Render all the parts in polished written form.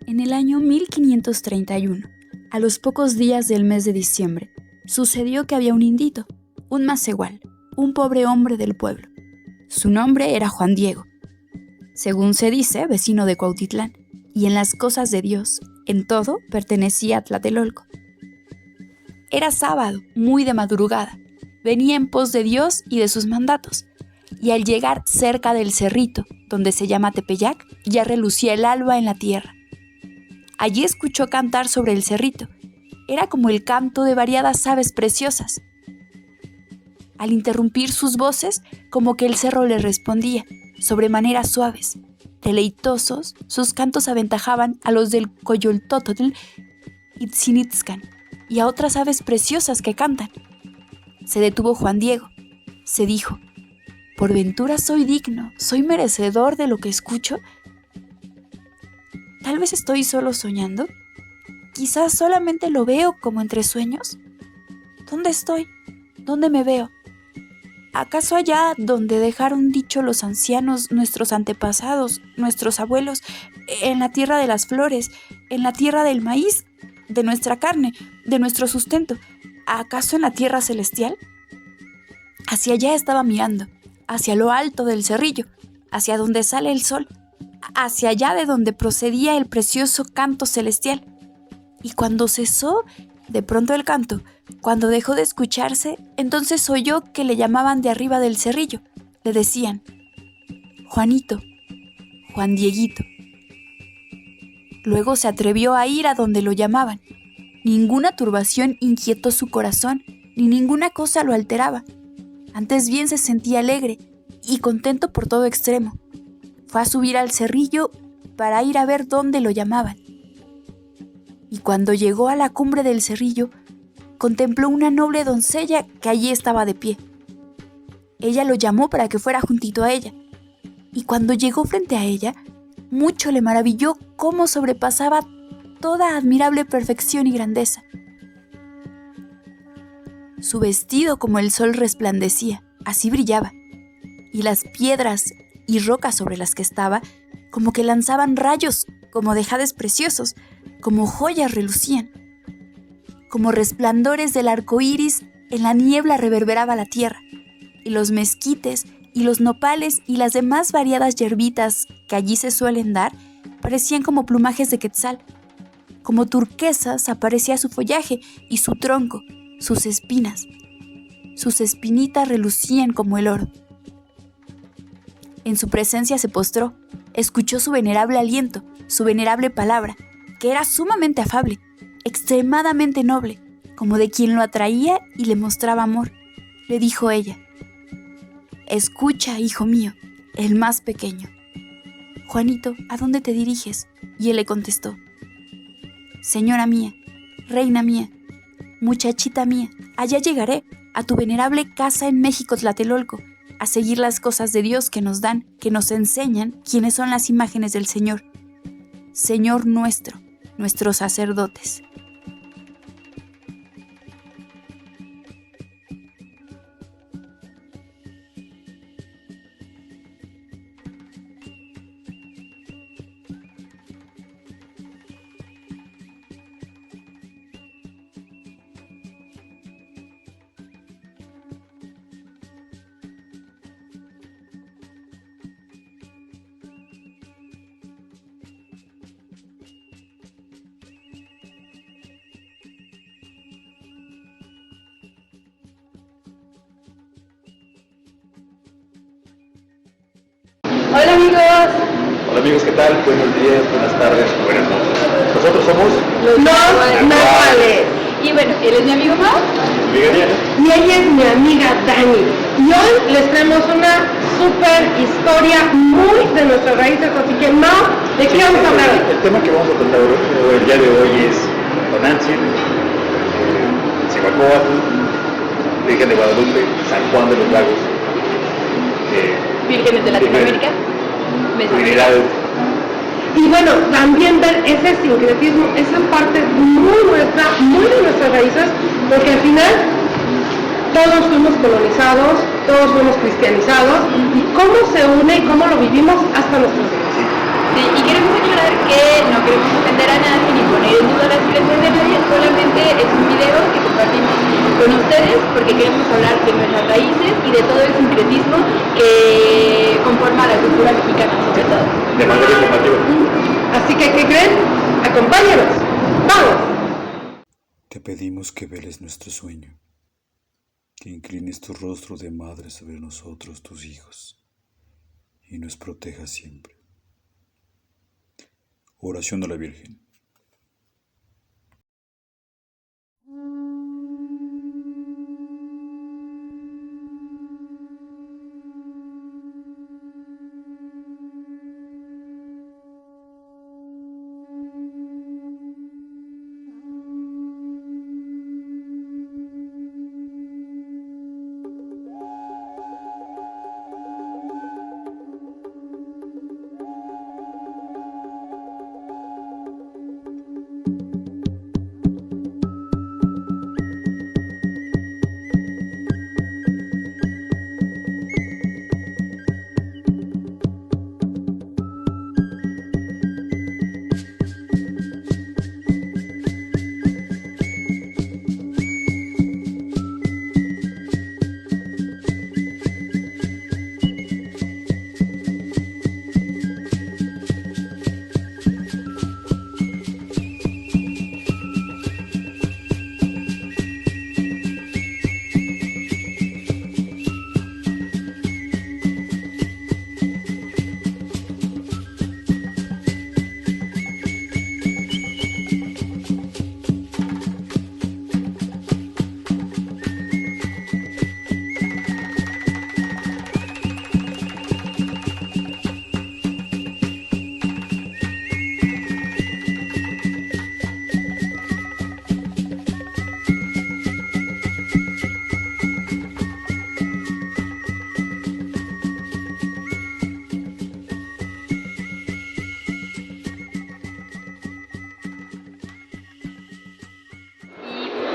En el año 1531, a los pocos días del mes de diciembre, sucedió que había un indito, un macehual, un pobre hombre del pueblo. Su nombre era Juan Diego. Según se dice, vecino de Cuautitlán, y en las cosas de Dios, en todo, pertenecía a Tlatelolco. Era sábado, muy de madrugada. Venía en pos de Dios y de sus mandatos, y al llegar cerca del cerrito, donde se llama Tepeyac, ya relucía el alba en la tierra. Allí escuchó cantar sobre el cerrito. Era como el canto de variadas aves preciosas. Al interrumpir sus voces, como que el cerro le respondía, sobremanera suaves. Deleitosos, sus cantos aventajaban a los del Coyoltototl y Tzinitzcan, y a otras aves preciosas que cantan. Se detuvo Juan Diego. Se dijo: ¿por ventura soy digno, soy merecedor de lo que escucho? Tal vez estoy solo soñando. Quizás solamente lo veo como entre sueños. ¿Dónde estoy? ¿Dónde me veo? ¿Acaso allá donde dejaron dicho los ancianos, nuestros antepasados, nuestros abuelos, en la tierra de las flores, en la tierra del maíz, de nuestra carne, de nuestro sustento? ¿Acaso en la tierra celestial? Hacia allá estaba mirando, hacia lo alto del cerrillo, hacia donde sale el sol, hacia allá de donde procedía el precioso canto celestial. Y cuando cesó de pronto el canto, cuando dejó de escucharse, entonces oyó que le llamaban de arriba del cerrillo. Le decían: Juanito, Juan Dieguito. Luego se atrevió a ir a donde lo llamaban. Ninguna turbación inquietó su corazón, ni ninguna cosa lo alteraba. Antes bien se sentía alegre y contento por todo extremo. Fue a subir al cerrillo para ir a ver dónde lo llamaban. Y cuando llegó a la cumbre del cerrillo, contempló una noble doncella que allí estaba de pie. Ella lo llamó para que fuera juntito a ella. Y cuando llegó frente a ella, mucho le maravilló cómo sobrepasaba toda admirable perfección y grandeza. Su vestido como el sol resplandecía, así brillaba, y las piedras y rocas sobre las que estaba, como que lanzaban rayos, como de jades preciosos, como joyas relucían. Como resplandores del arco iris, en la niebla reverberaba la tierra, y los mezquites, y los nopales, y las demás variadas yerbitas que allí se suelen dar, parecían como plumajes de quetzal. Como turquesas aparecía su follaje y su tronco, sus espinas. Sus espinitas relucían como el oro. En su presencia se postró, escuchó su venerable aliento, su venerable palabra, que era sumamente afable, extremadamente noble, como de quien lo atraía y le mostraba amor. Le dijo ella: escucha, hijo mío, el más pequeño. Juanito, ¿a dónde te diriges? Y él le contestó: señora mía, reina mía, muchachita mía, allá llegaré, a tu venerable casa en México Tlatelolco, a seguir las cosas de Dios que nos dan, que nos enseñan quiénes son las imágenes del Señor. Señor nuestro, nuestros sacerdotes. Hola amigos. Hola amigos, ¿qué tal? Buenos días, buenas tardes, buenas noches. Nosotros somos Los Manuales. Y bueno, él es mi amigo Mau. Y ella es mi amiga Dani. Y hoy les traemos una super historia muy de nuestras raíces. Así que, Mau, ¿de qué vamos a hablar? El tema que vamos a tratar el día de hoy es Tonantzin, Cihuacóatl, Virgen de Guadalupe, San Juan de los Lagos, Vírgenes de Latinoamérica. Trinidad. Y bueno, también ver ese sincretismo, esa parte muy nuestra, muy de nuestras raíces, porque al final todos fuimos colonizados, todos fuimos cristianizados, y cómo se une y cómo lo vivimos hasta nuestros días. Sí, y queremos aclarar que no queremos ofender a nadie ni poner en duda las creencias de nadie, solamente es un video que compartimos con ustedes porque queremos hablar de nuestras raíces y de todo el sincretismo que conforma la cultura mexicana, sobre todo. De manera informativa. Así que, ¿qué creen? Acompáñanos. ¡Vamos! Te pedimos que veles nuestro sueño, que inclines tu rostro de madre sobre nosotros, tus hijos, y nos protejas siempre. Oración a la Virgen.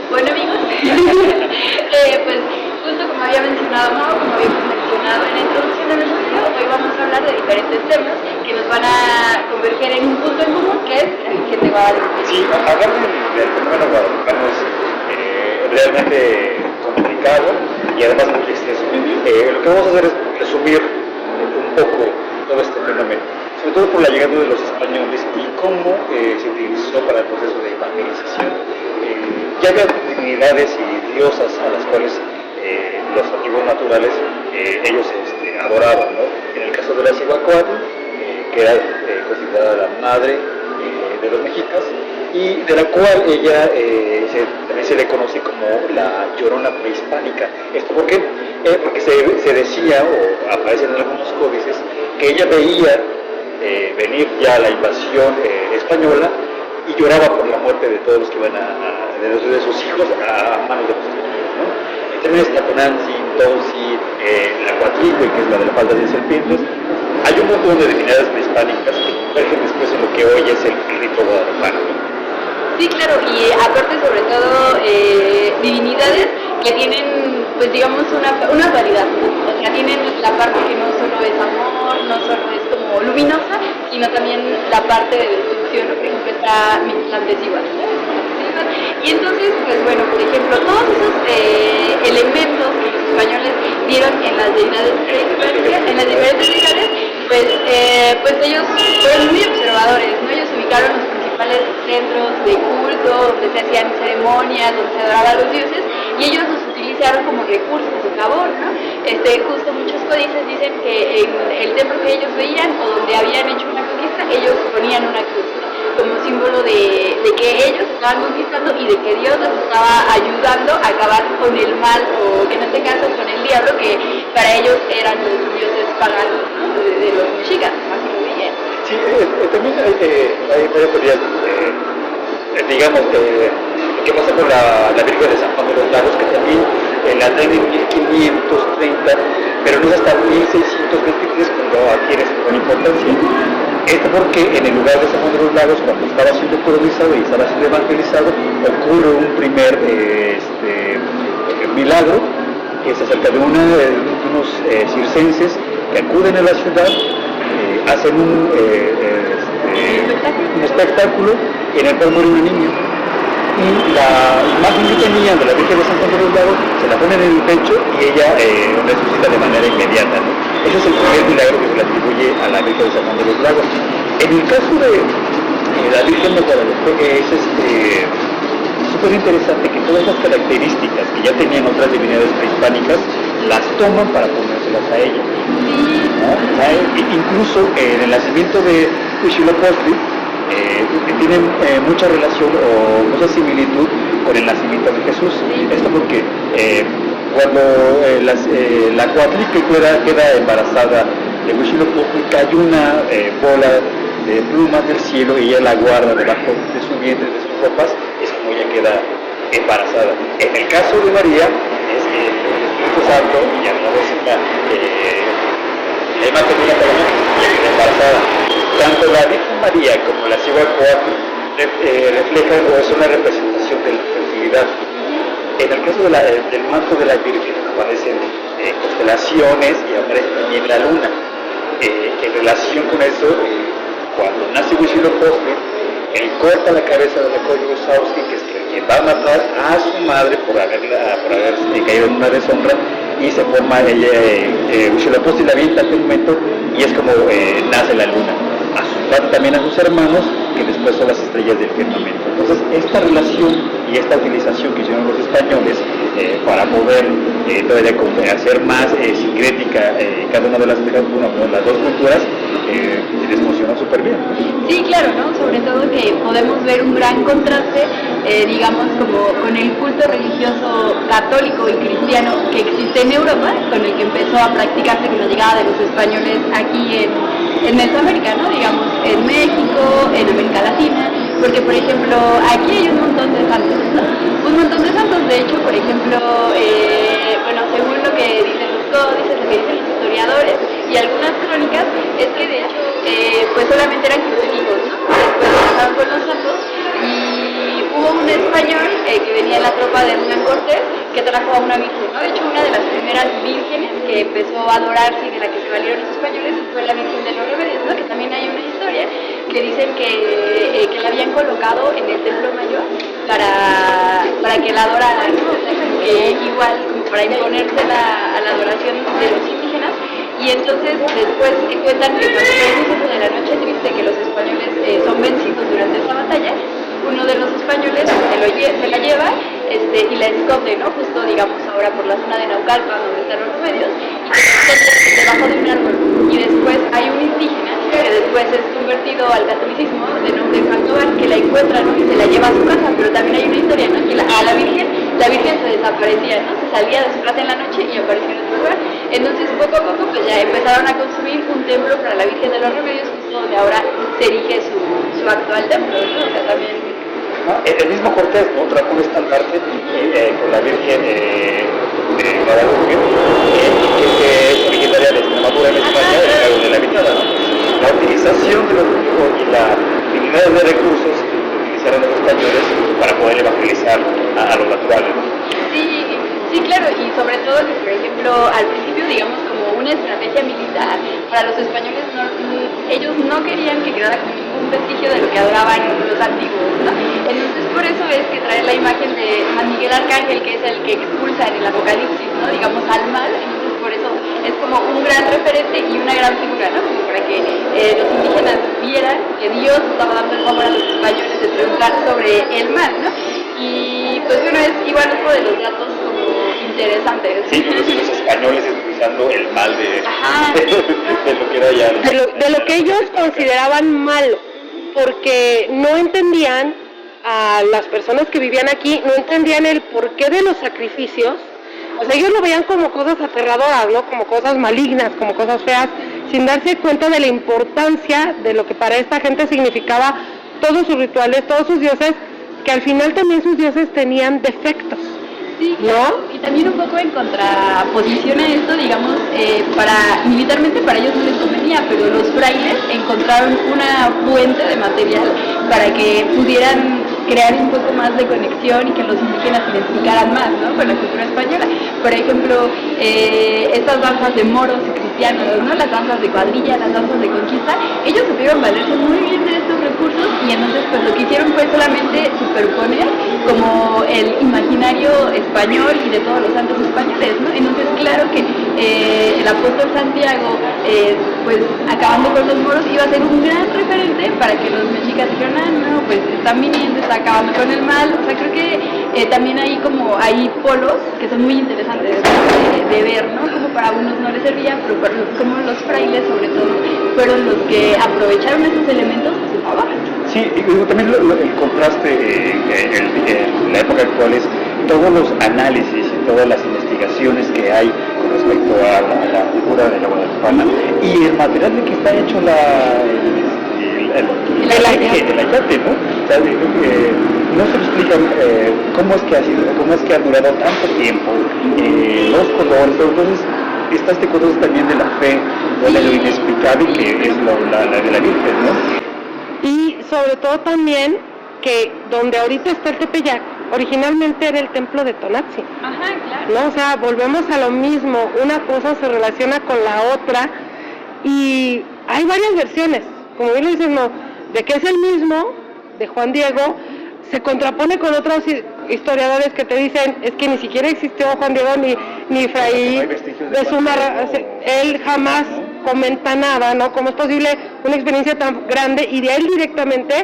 Bueno amigos, pues justo como había mencionado Mau, como habíamos mencionado en la introducción de nuestro video, hoy vamos a hablar de diferentes temas que nos van a converger en un punto en común, que es la Virgen de Guadalupe. Sí, hablar del fenómeno guadalupano es realmente complicado y además muy extenso. Lo que vamos a hacer es resumir un poco todo este fenómeno, sobre todo por la llegada de los españoles y cómo se utilizó para el proceso de evangelización. Ya había divinidades y diosas a las cuales los antiguos naturales ellos adoraban, ¿no? En el caso de la Cihuacóatl, que era considerada la madre de los mexicas, y de la cual ella también se le conoce como la Llorona prehispánica. ¿Esto por qué? Porque se decía, o aparece en algunos códices, que ella veía venir ya la invasión española y lloraba por la muerte de todos los que iban de sus hijos a manos de los españoles, ¿no? También está Tonantzin, Tonsi, la Coatlicue, que es la de la falda de serpientes. Hay un montón de divinidades prehispánicas que convergen después en lo que hoy es el rito guadalupano. Sí, claro, y aparte sobre todo divinidades que tienen, pues digamos, una dualidad, ¿no? O sea, tienen la parte que no solo es amor, no solo es como luminosa, sino también la parte de destrucción, ¿no? Por ejemplo está Mictlantecuhtli, ¿no? Y entonces, pues bueno, por ejemplo, todos esos elementos que los españoles dieron en las deidades prehispánicas, en las diferentes deidades, pues ellos fueron muy observadores, ¿no? Ellos ubicaron los principales centros de culto, donde se hacían ceremonias, donde se adoraban a los dioses, y ellos los utilizaron como recursos a su favor, ¿no? Justo muchos códices dicen que en el templo que ellos veían, o donde habían hecho una conquista, ellos ponían una cruz, ¿no? Como símbolo de que ellos estaban conquistando y de que Dios los estaba ayudando a acabar con el mal, o en este caso con el diablo, que para ellos eran los dioses paganos, ¿no? de los mexicas, así lo veían. Sí, también hay varias teorías, digamos, lo que pasa con la Virgen de San Juan de los Lagos, que también la traen en 1530, pero no es hasta 1623 cuando adquiere su gran importancia. Esto porque en el lugar de San Juan de los Lagos, cuando estaba siendo colonizado y estaba siendo evangelizado, ocurre un primer milagro, que es acerca de unos circenses que acuden a la ciudad, hacen un espectáculo en el cual muere una niña. Y la imagen que tenían de la Virgen de San Juan de los Lagos se la ponen en el pecho y ella resucita de manera inmediata, ¿no? Ese es el primer milagro que se le atribuye a la Virgen de San Juan de los Lagos. En el caso de la Virgen de Guadalupe es súper interesante que todas las características que ya tenían otras divinidades prehispánicas las toman para ponérselas a ella, ¿no? Incluso en el nacimiento de Huitzilopochtli tienen mucha relación o mucha similitud con el nacimiento de Jesús. Esto porque cuando la Coatlique queda embarazada de Huitzilopochtli, cae una bola de plumas del cielo y ella la guarda debajo de su vientre, de sus ropas, es como ella queda embarazada. En el caso de María, es que el Espíritu Santo y a la vez la imagen de una paloma ya queda embarazada. Tanto la Virgen María como la ciudad reflejan o es una representación de la fertilidad. En el caso del manto de la Virgen aparecen constelaciones y aparece también la luna. En relación con eso, cuando nace Huitzilopochtli, él corta la cabeza de la Koyosauski, que es quien va a matar a su madre por haber caído en una deshonra, y se forma Huitzilopochtli la avienta en aquel momento y es como nace la luna. También a sus hermanos, que después son las estrellas del firmamento. Entonces, esta relación y esta utilización que hicieron los españoles para poder todavía hacer más sincrética cada una de las dos culturas, les funcionó súper bien. Sí, claro, ¿no? Sobre todo que podemos ver un gran contraste, digamos, como con el culto religioso católico y cristiano que existe en Europa, con el que empezó a practicarse con la llegada de los españoles aquí en Mesoamérica, ¿no? Digamos, en México, en América Latina, porque, por ejemplo, aquí hay un montón de santos, ¿no? Un montón de santos, de hecho, por ejemplo, bueno, según lo que dicen los códices, lo que dicen los historiadores y algunas crónicas, es que de hecho, pues solamente eran crucifijos, ¿no? Después pasaron con los santos y hubo un español que venía en la tropa de Hernán Cortés que trajo a una virgen, ¿no? De hecho, una de las primeras vírgenes que empezó a adorarse y de la que se valieron los españoles fue la Virgen de los Remedios, ¿no? Que también hay una historia que dicen que la habían colocado en el Templo Mayor para que la adoraran, ¿no? O sea, que igual como para imponerse a la adoración de los indígenas. Y entonces después cuentan que cuando es de la noche triste que los españoles son vencidos durante esta batalla, uno de los españoles se la lleva y la esconde, ¿no? Justo, digamos, ahora por la zona de Naucalpan, donde están los remedios, y se esconde debajo de un árbol. Y después hay un indígena que después es convertido al catolicismo, de nombre Sandoval, que la encuentra, ¿no? Y se la lleva a su casa, pero también hay una historia, ¿no? Que a la Virgen se desaparecía, ¿no? Se salía de su casa en la noche y aparecía en otro lugar. Entonces, poco a poco, pues ya empezaron a construir un templo para la Virgen de los Remedios, justo donde ahora se erige su actual templo, ¿no? O sea, también... El mismo Cortés, ¿no? Trajo un estandarte con la Virgen de Guadalupe, que es originaria de Extremadura en España, del lago de la Vitada, ¿no? La utilización de los y la infinidad de recursos que utilizaron los españoles para poder evangelizar a los naturales, ¿no? Sí, claro, y sobre todo que, por ejemplo, al principio, digamos, como una estrategia militar, para los españoles ellos no querían que quedara como ningún vestigio de lo que adoraban los antiguos, ¿no? Entonces, por eso es que trae la imagen de San Miguel Arcángel, que es el que expulsa en el Apocalipsis, ¿no? Digamos, al mal. Entonces, por eso es como un gran referente y una gran figura, ¿no? Como para que los indígenas vieran que Dios estaba dando el favor a los españoles de triunfar sobre el mal, ¿no? Y pues bueno, es igual otro de los datos como interesantes. Sí, los españoles utilizando el mal de lo que era ya. De lo que ellos consideraban malo, porque no entendían a las personas que vivían aquí, no entendían el porqué de los sacrificios. O sea, ellos lo veían como cosas aterradoras, ¿no? Como cosas malignas, como cosas feas, sin darse cuenta de la importancia de lo que para esta gente significaba todos sus rituales, todos sus dioses, que al final también sus dioses tenían defectos. Sí, claro. ¿No? Y también un poco en contraposición a esto, digamos, militarmente para ellos no les convenía, pero los frailes encontraron una fuente de material para que pudieran crear un poco más de conexión y que los indígenas se identificaran más, ¿no? Con la cultura española. Por ejemplo, estas danzas de moros y cristianos, ¿no? Las danzas de cuadrilla, las danzas de conquista, ellos supieron valerse muy bien de estos recursos y entonces pues lo que hicieron fue solamente superponer como el imaginario español y de todos los santos españoles, ¿no? Entonces claro que el apóstol Santiago, pues acabando con los moros, iba a ser un gran referente para que los mexicas dijeran, no, pues están viniendo, está acabando con el mal. O sea, creo que también hay polos que son muy interesantes de ver, ¿no? Como para unos no les servían, pero como los frailes sobre todo fueron los que aprovecharon esos elementos a su favor. Sí, y también el contraste en la época actual es todos los análisis y todas las investigaciones que hay con respecto a la cultura de la guadalupana y el material de que está hecho el ayate, ¿no? O sea, no se explican cómo es que ha durado tanto tiempo, los colores, entonces está este concepto también de la fe, de lo inexplicable que es la de la Virgen, ¿no? Y sobre todo también que donde ahorita está el Tepeyac, originalmente era el templo de Tonantzin. Ajá, claro. ¿No? O sea, volvemos a lo mismo, una cosa se relaciona con la otra y hay varias versiones, como bien lo dicen, no, de que es el mismo, de Juan Diego, se contrapone con otros historiadores que te dicen, es que ni siquiera existió Juan Diego ni Fray de Zumárraga, él jamás comenta nada, ¿no? ¿Cómo es posible una experiencia tan grande? Y de él directamente,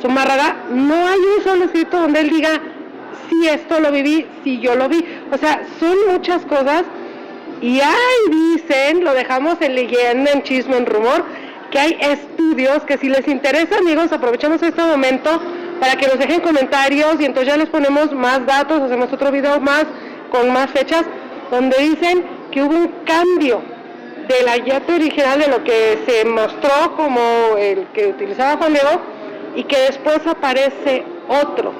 Zumárraga, no hay un solo escrito donde él diga, sí, esto lo viví, sí, yo lo vi. O sea, son muchas cosas y dicen, lo dejamos en leyenda, en chisme, en rumor, que hay estudios que si les interesa, amigos, aprovechamos este momento para que nos dejen comentarios y entonces ya les ponemos más datos, hacemos otro video más, con más fechas, donde dicen que hubo un cambio del ayate original, de lo que se mostró como el que utilizaba Juan Diego, y que después aparece otro,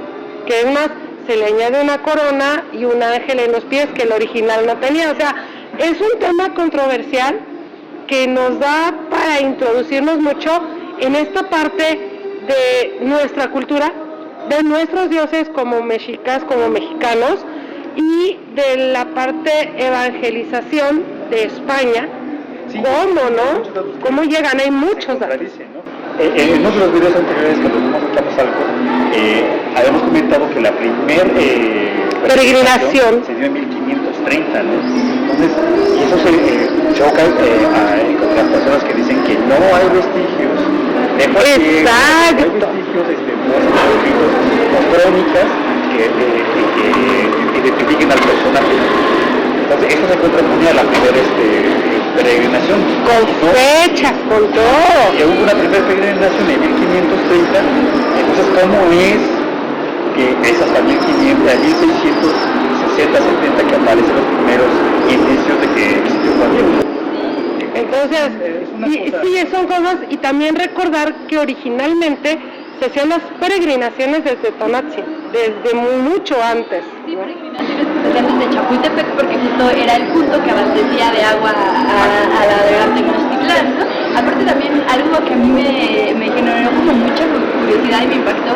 que además se le añade una corona y un ángel en los pies que el original no tenía. O sea, es un tema controversial que nos da para introducirnos mucho en esta parte de nuestra cultura, de nuestros dioses como mexicas, como mexicanos, y de la parte evangelización de España. Sí, ¿cómo, no? ¿Cómo llegan? Hay muchos datos. En uno de los videos anteriores que nos mostramos algo, habíamos comentado que la primer peregrinación se dio en 1530, ¿no? Entonces, y eso se choca con las personas que dicen que no hay vestigios de Juan Diego, no hay vestigios o crónicas que identifiquen al personaje. Entonces, esto se contrapone a la primera peregrinación. Con fechas, con todo. Y hubo una primera peregrinación en 1530, entonces, ¿cómo es que es hasta 1500, 1660, 70 que aparecen los primeros indicios de que existió Juan Diego? Entonces, sí, son cosas, y también recordar que originalmente se hacían las peregrinaciones desde Tonantzin, desde mucho antes. Sí, peregrinaciones que se hacían desde Chapultepec, porque justo era el punto que abastecía de agua a la de Tenochtitlán, ¿no? Aparte también algo que a mí me generó como mucha curiosidad y me impactó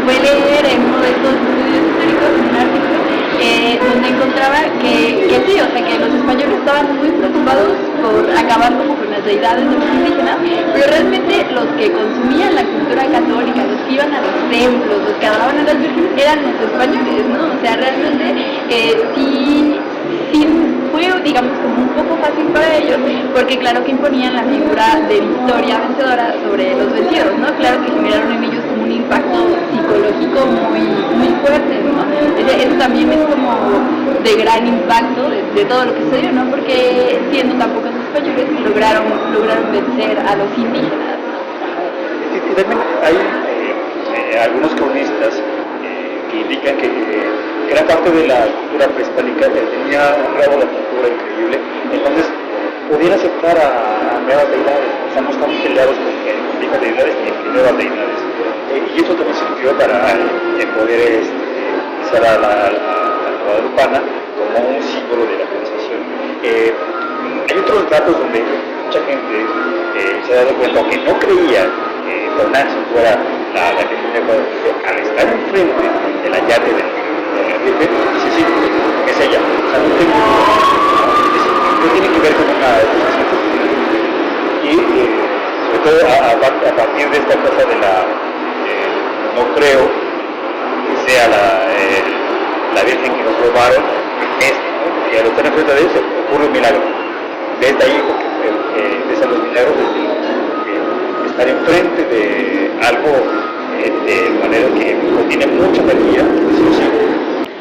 fue leer en uno de estos estudios históricos, en un artículo, donde encontraba que sí, o sea, que los españoles estaban muy preocupados por acabar como con las deidades de los indígenas, pero realmente los que consumían la cultura católica, los que iban a los templos, los que adoraban a las vírgenes, eran los españoles, ¿no? O sea, realmente sí fue, digamos, como un poco fácil para ellos, porque claro que imponían la figura de Victoria vencedora sobre los vencidos, ¿no? Claro que generaron en ellos como un impacto psicológico muy fuerte, ¿no? Eso también es como de gran impacto de todo lo que sucedió, ¿no? Porque siendo tan pocos españoles lograron vencer a los indígenas. Y también hay algunos cronistas indican que gran parte de la cultura prehispánica tenía un grado de cultura increíble, entonces podían aceptar a nuevas deidades, o sea, no están peleados con viejas deidades ni con nuevas deidades. Y esto también sirvió para poder usar a la guadalupana como un símbolo de la organización. Hay otros datos donde mucha gente se ha dado cuenta que no creía que Tonantzin fuera la Virgen de Guadalupe, al estar enfrente de la llave de la Virgen, dice sí, es ella. O sea, no tiene que ver con una organización. Y sobre todo a partir de esta cosa de la no creo que sea la Virgen que nos robaron, ¿no? Y al estar enfrente de eso ocurre un milagro. Desde ahí, desde los milagros, estar enfrente de algo de manera que tiene mucha energía,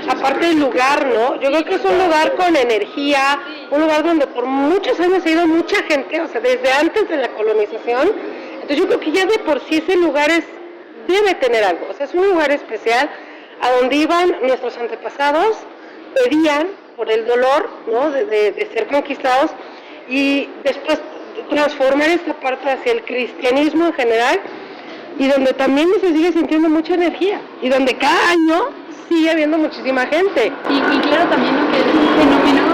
Aparte del lugar, ¿no? Yo creo que es un lugar con energía, un lugar donde por muchos años ha ido mucha gente, o sea, desde antes de la colonización. Entonces yo creo que ya de por sí ese lugar debe tener algo, o sea, es un lugar especial a donde iban nuestros antepasados, pedían por el dolor, ¿no? de ser conquistados, y después transformar esta parte hacia el cristianismo en general, y donde también se sigue sintiendo mucha energía, y donde cada año sigue habiendo muchísima gente. Y claro también ¿no? que es un fenómeno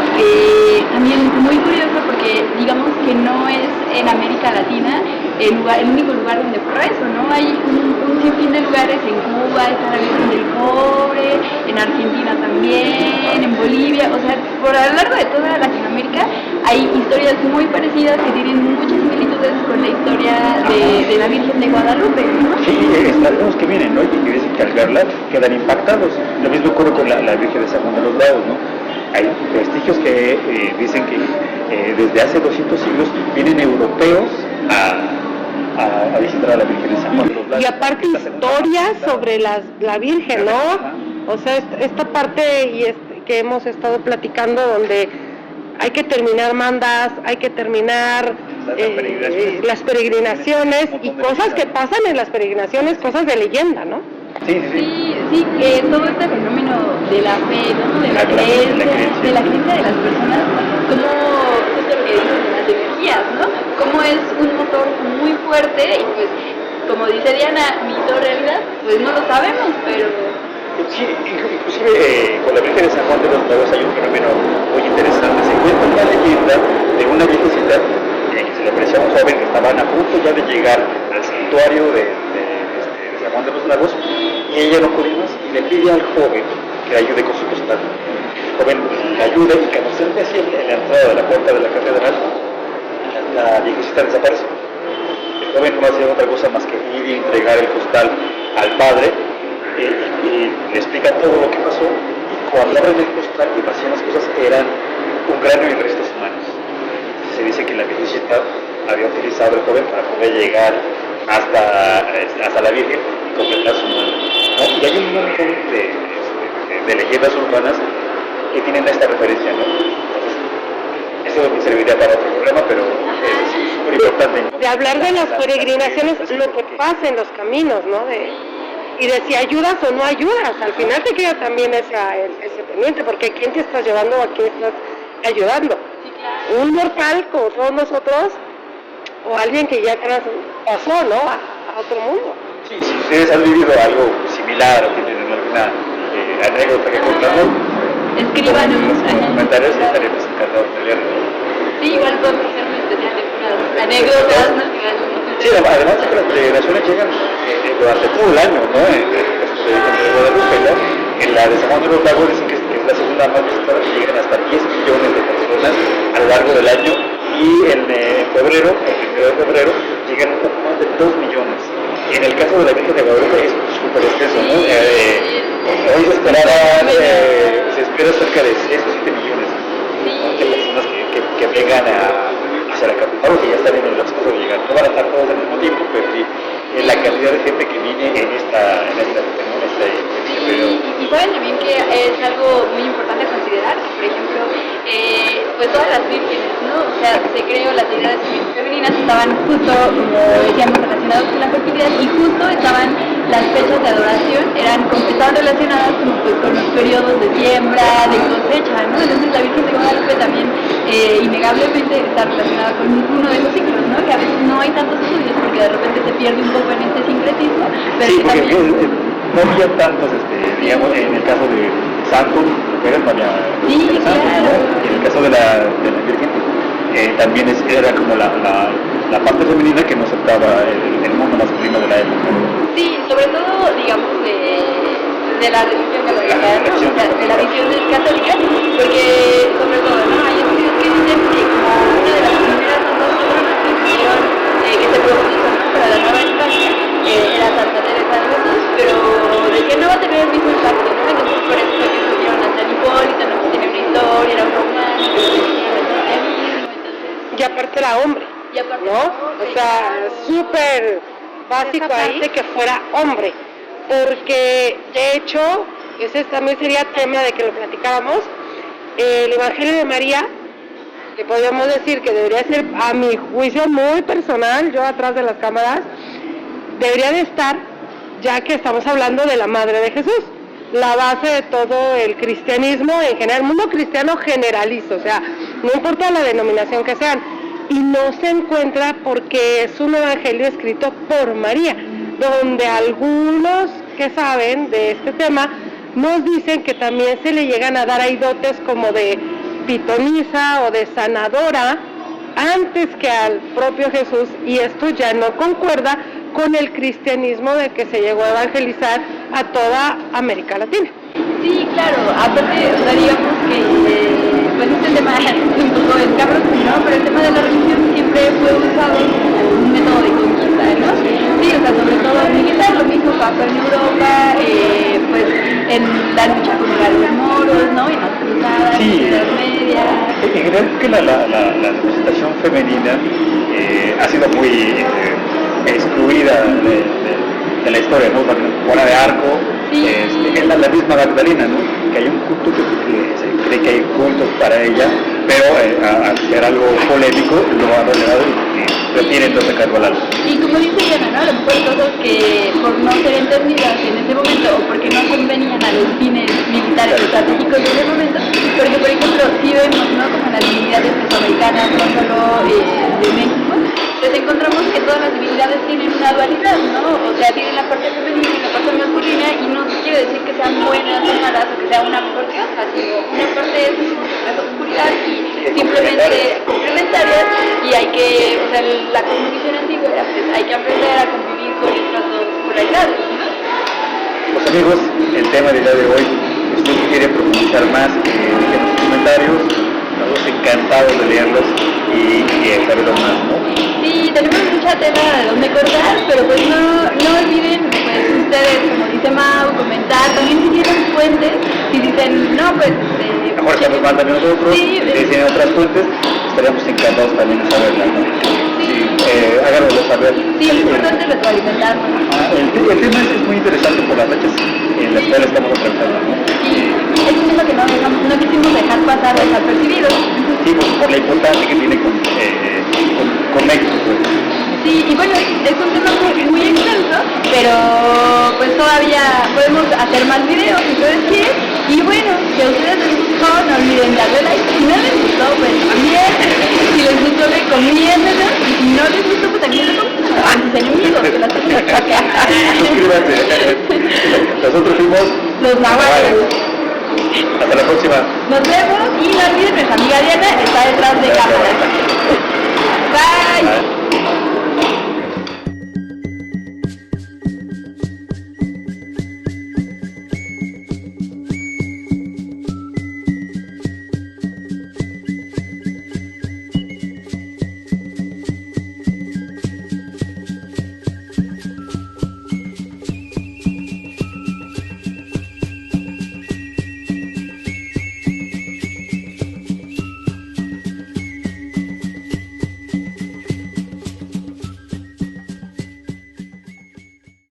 también muy curioso porque digamos que no es en América Latina el único lugar donde ocurre eso, ¿no? Hay un sinfín de lugares en Cuba, está la Virgen del Cobre, en Argentina también, en Bolivia, o sea, por a lo largo de toda Latinoamérica hay historias muy parecidas que tienen muchas similitudes con la historia de la Virgen de Guadalupe, ¿no? Sí, algunos que vienen, ¿no? Y que dicen que al verla quedan impactados. Lo mismo ocurre con la Virgen de San Juan de los Lagos, ¿no? Hay vestigios que dicen que desde hace 200 siglos vienen europeos a visitar a la Virgen de San Juan de los Lagos. Y aparte historias sobre la Virgen, ¿no? O sea, esta parte que hemos estado platicando donde hay que terminar mandas, hay que terminar las peregrinaciones y cosas que pasan en las peregrinaciones, cosas de leyenda, ¿no? Sí, que todo este fenómeno de la fe, ¿no? de la creencia de las personas, como justo lo que dices de las energías, ¿no? Como es un motor muy fuerte y pues, como dice Diana, mito o realidad, pues no lo sabemos, pero... Sí, inclusive con la Virgen de San Juan de los Lagos hay un fenómeno muy interesante. Se cuenta una leyenda de una viejecita que se le apareció a un joven que estaban a punto ya de llegar al santuario de San Juan de los Lagos y ella no podía más y le pide al joven que le ayude con su costal. El joven le ayuda y cuando se mete así en la entrada de la puerta de la catedral, la viejecita desaparece. El joven no hacía otra cosa más que ir y entregar el costal al padre y le explica todo lo que pasó y cuando abren el costal y vacían las cosas eran un cráneo y restos humanos. Entonces se dice que la viejecita había utilizado el joven para poder llegar hasta la Virgen y completar su mano, ¿no? Y hay un montón de leyendas urbanas que tienen esta referencia, ¿no? Entonces, eso serviría para otro programa, pero es súper importante, ¿no? De hablar de las peregrinaciones, lo que pasa en los caminos, ¿no? Y de si ayudas o no ayudas, al final te queda también ese pendiente, porque ¿quién te estás llevando o a quién estás ayudando? Sí, claro. Un mortal como todos nosotros, o alguien que ya pasó, ¿no? A otro mundo. Sí, si ustedes han vivido algo similar o tienen alguna anécdota que contarnos, escríbanos en los comentarios y estaremos encantados de leerlo. Sí, igual podemos hacer un especial de puras anécdotas, ¿no? Sí, además de que las peregrinaciones llegan durante todo el año, ¿no? En Guadalupe, ¿no? En la de San Juan de los Lagos dicen que es la segunda más visitada, que llegan hasta 10 millones de personas a lo largo del año, y en febrero, el 1 de febrero, llegan un poco más de 2 millones. En el caso de la Virgen de Guadalupe es súper extenso, ¿no? Hoy se espera cerca de 6 o 7 millones, ¿no? De personas que vengan hacia la capital o que ya están en el proceso de llegar. No van a estar todos al mismo tiempo, pero sí la cantidad de gente que viene en este periodo. Y saben también que es algo muy importante a considerar, por ejemplo, pues todas las vírgenes, ¿no? O sea, se creó las deidades femeninas estaban justo, como decíamos, relacionadas con la fertilidad y justo estaban las fechas de adoración estaban relacionadas como pues con los periodos de siembra, de cosecha, ¿no? Entonces la Virgen de Guadalupe también innegablemente está relacionada con uno de esos ciclos, ¿no? Que a veces no hay tantos estudios porque de repente se pierde un poco en este sincretismo, pero Sí, que porque también... no había tantos, digamos, en el caso de santos, mujeres, no había Sí, santos, claro. ¿no? Y en el caso de la Virgen, también era como la parte femenina que no aceptaba el mundo masculino de la época. Sí, sobre todo, digamos, de la religión católica, ¿no? O sea, de la visión católica, porque sobre todo, ¿no? Hay estudios que dicen que como una de las primeras santas patronas que se propuso, ¿no? Para la Nueva España, era Santa Teresa de Jesús, pero de que no va a tener el mismo impacto, ¿no? Entonces por eso fue que pusieron a San Hipólito, ¿no? Que tiene una historia, era un romance, Y aparte era hombre, y aparte, ¿no? O sea, súper básico ahí que fuera hombre, porque de hecho, ese también sería tema de que lo platicáramos, el Evangelio de María, que podríamos decir que debería ser, a mi juicio muy personal, yo atrás de las cámaras, debería de estar, ya que estamos hablando de la Madre de Jesús, la base de todo el cristianismo en general, el mundo cristiano generalizo, o sea, no importa la denominación que sean, y no se encuentra porque es un evangelio escrito por María, donde algunos que saben de este tema nos dicen que también se le llegan a dar ahí dotes como de pitonisa o de sanadora antes que al propio Jesús, y esto ya no concuerda con el cristianismo de que se llegó a evangelizar a toda América Latina. Sí, claro, aparte, o sea, digamos que pues este tema es un poco escabroso, ¿no? Pero el tema de la religión siempre fue usado como un método de conquista, ¿no? Sí, o sea, sobre todo militar, lo mismo pasó en Europa, pues en la lucha contra los moros, ¿no? En las cruzadas, Sí. en la Edad Media. En general creo que la representación femenina ha sido muy excluida de la historia, ¿no? O sea, Juana de Arco, Sí. es la misma Magdalena, ¿no? Que hay un culto que se cree que hay cultos para ella, pero al ser algo polémico lo ha revelado y prefiere entonces sacarlo al alto. Y como dice Diana, ¿no? A lo mejor cosas que por no ser entendidas en ese momento o porque no convenían a los fines militares o estratégicos de ese momento, porque por ejemplo, si vemos, ¿no? Como las divinidades mesoamericanas, no solo de México, pues encontramos que todas las divinidades tienen una dualidad, ¿no? O sea, tienen la parte femenina y la parte masculina, y no quiere decir que sean buenas o malas o que sea una mejor que otra, sino una parte es oscuridad y simplemente complementarias, y hay que, o sea, la cosmovisión antigua era, pues hay que aprender a convivir con estas dos polaridades, ¿no? Pues amigos, el tema del día de hoy, si usted quiere profundizar más, en los comentarios, estamos encantados de leerlos y saberlo más, ¿no? Sí, tenemos mucha tela de donde cortar, pero pues no olviden, pues ustedes, como dice Mau, comentar, también si tienen fuentes, si dicen, no, pues... Mejor que nos mandan a nosotros, sí, si tienen otras fuentes, estaríamos encantados también de saberlas, ¿no? Sí. Háganoslo saber. Sí, es importante retroalimentarnos. El tema es muy interesante por las fechas en las cuales estamos atravesando, ¿no? Sí, es un tema que no quisimos dejar pasar desapercibido. Sí, por la importancia que tiene con México, pues. Sí, y bueno, es un tema muy extenso, pero pues todavía podemos hacer más videos, si ustedes quieren. Y bueno, si a ustedes les gustó, no olviden darle like. Si no les gustó, pues también. Si les gustó, recomiéndenlo. Y si no les gustó, pues también lo compartan a sus enemigos, que las cosas chocan. Suscríbanse. Nosotros fuimos Los nahuales. Hasta la próxima. Nos vemos y no olviden, nuestra amiga Diana está detrás de cámaras. Bye. Bye.